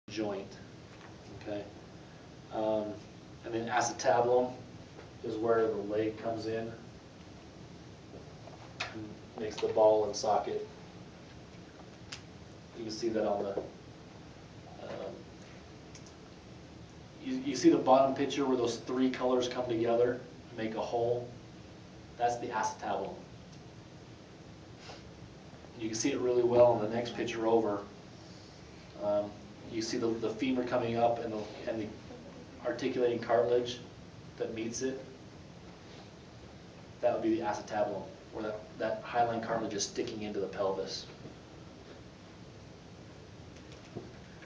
joint. Okay, and then acetabulum is where the leg comes in and makes the ball and socket. You can see that on the you see the bottom picture where those three colors come together and make a whole. That's the acetabulum. You can see it really well in the next picture over. You see the femur coming up and the articulating cartilage that meets it. That would be the acetabulum, where that hyaline cartilage is sticking into the pelvis.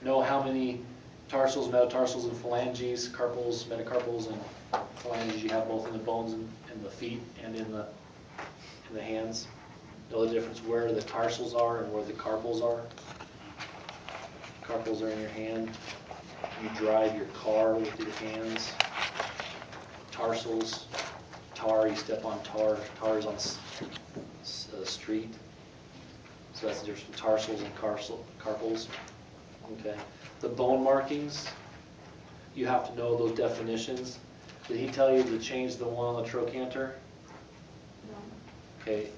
Know how many tarsals, metatarsals, and phalanges, carpals, metacarpals, and phalanges you have both in the bones and the feet and in the hands. Know the difference where the tarsals are and where the carpals are. Carpals are in your hand. You drive your car with your hands. Tarsals, tar, you step on tar. Tar is on the street. So that's the difference between tarsals and carpals. Okay. The bone markings, you have to know those definitions. Did he tell you to change the one on the trochanter? No. Okay.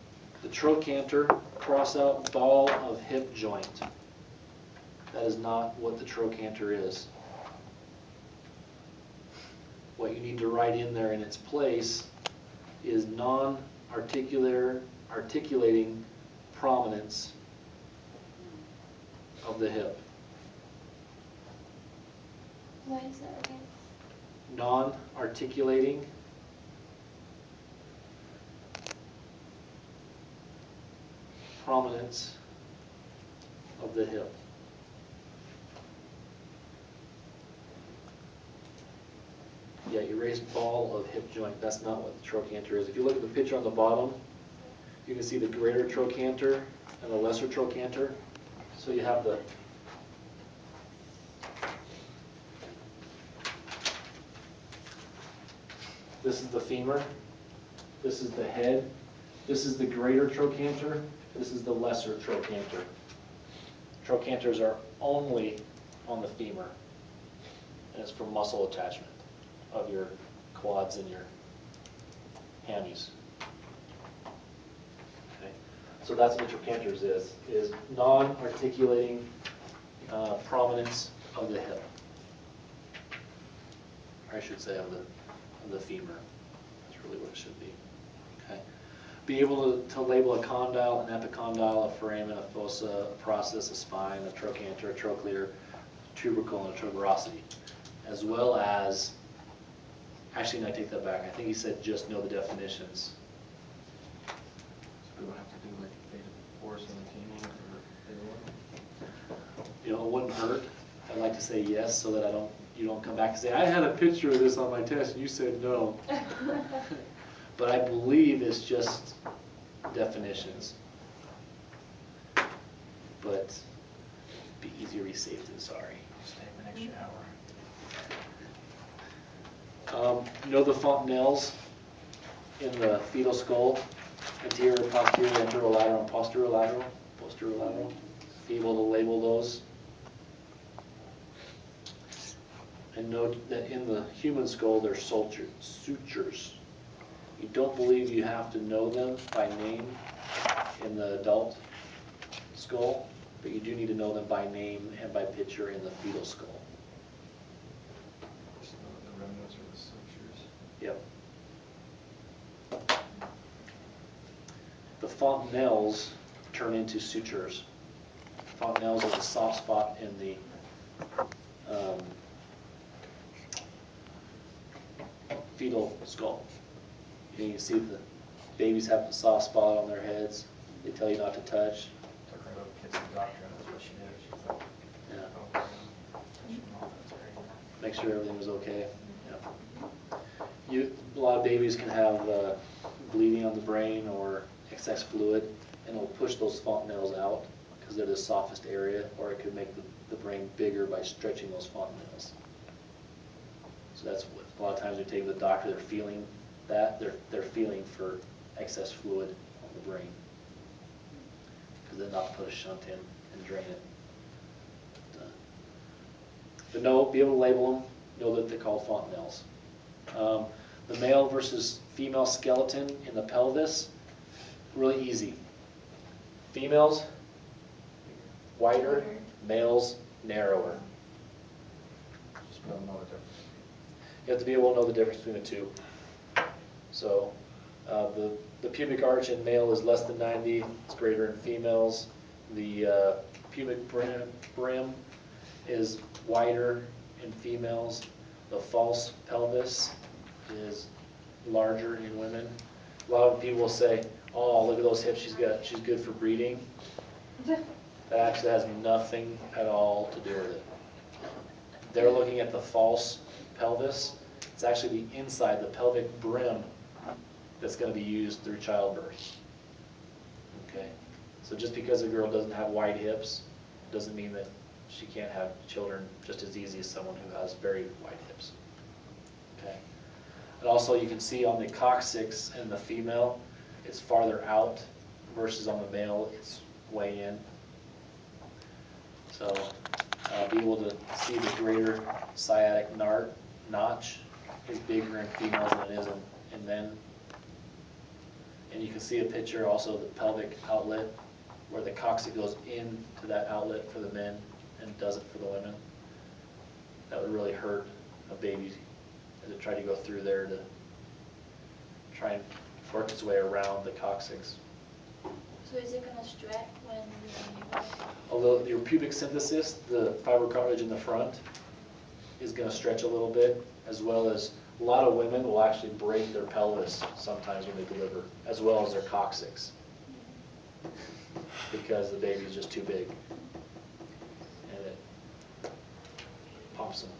The trochanter, cross out ball of hip joint. That is not what the trochanter is. What you need to write in there in its place is articulating prominence of the hip. What is that again? Non-articulating prominence of the hip. Yeah, erased ball of hip joint. That's not what the trochanter is. If you look at the picture on the bottom, you can see the greater trochanter and the lesser trochanter. So you have this is the femur, this is the head, this is the greater trochanter, this is the lesser trochanter. Trochanters are only on the femur, and it's for muscle attachment of your quads and your hammies. Okay, so that's what trochanters is non-articulating prominence of the hip. Or I should say of the femur. That's really what it should be. Okay, be able to label a condyle, an epicondyle, a foramen, a fossa, a process, a spine, a trochanter, a trochlear, tubercle, and a tuberosity, as well as. Actually, no, I take that back. I think he said just know the definitions. So we don't have to do like beta force on the femur or beta one? You know, it wouldn't hurt. I'd like to say yes so that you don't come back and say, I had a picture of this on my test and you said no. But I believe it's just definitions. But be easier to be safe than sorry. Just take an extra hour. Know the fontanelles in the fetal skull, anterior, posterior, anterolateral, and posterolateral. Posterolateral. Be able to label those. And note that in the human skull there's sutures. You don't believe you have to know them by name in the adult skull, but you do need to know them by name and by picture in the fetal skull. The remnants or the sutures. Yep. The fontanelles turn into sutures. Fontanelles is a soft spot in the fetal skull. You can see the babies have a soft spot on their heads. They tell you not to touch. Took her little kids to the doctor, and that's what she did. She's like, Yeah. oh, touching them all, that's great. Make sure everything was okay. Yeah. A lot of babies can have bleeding on the brain or excess fluid, and it'll push those fontanelles out because they're the softest area, or it could make the brain bigger by stretching those fontanelles. So that's what a lot of times we take to the doctor. They're feeling that they're feeling for excess fluid on the brain because they're not put a shunt in and drain it. But be able to label them, know that they're called fontanelles. The male versus female skeleton in the pelvis, really easy. Females, wider, males, narrower. Just don't know the difference. You have to be able to know the difference between the two. So the pubic arch in male is less than 90, it's greater in females. The pubic brim is wider in females. The false pelvis is larger in women. A lot of people will say, oh, look at those hips she's good for breeding. That actually has nothing at all to do with it. They're looking at the false pelvis. It's actually the inside, the pelvic brim, that's going to be used through childbirth. Okay? So just because a girl doesn't have wide hips, doesn't mean that she can't have children just as easy as someone who has very wide hips. Okay? And also you can see on the coccyx in the female, it's farther out versus on the male, it's way in. So be able to see the greater sciatic notch is bigger in females than it is in men. And you can see a picture also of the pelvic outlet where the coccyx goes into that outlet for the men and doesn't for the women. That would really hurt a baby as it tried to go through there to try and work its way around the coccyx. So is it gonna stretch when you? Although your pubic symphysis, the fibrocartilage in the front, is going to stretch a little bit, as well as a lot of women will actually break their pelvis sometimes when they deliver, as well as their coccyx, because the baby is just too big, and it pops them.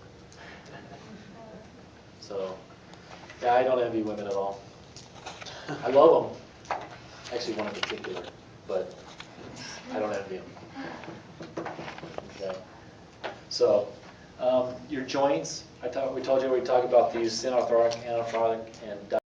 So, yeah, I don't envy women at all. I love them, actually one in particular, but I don't envy them. Okay. So, your joints, we told you we talk about these synarthrotic, anarthrotic, and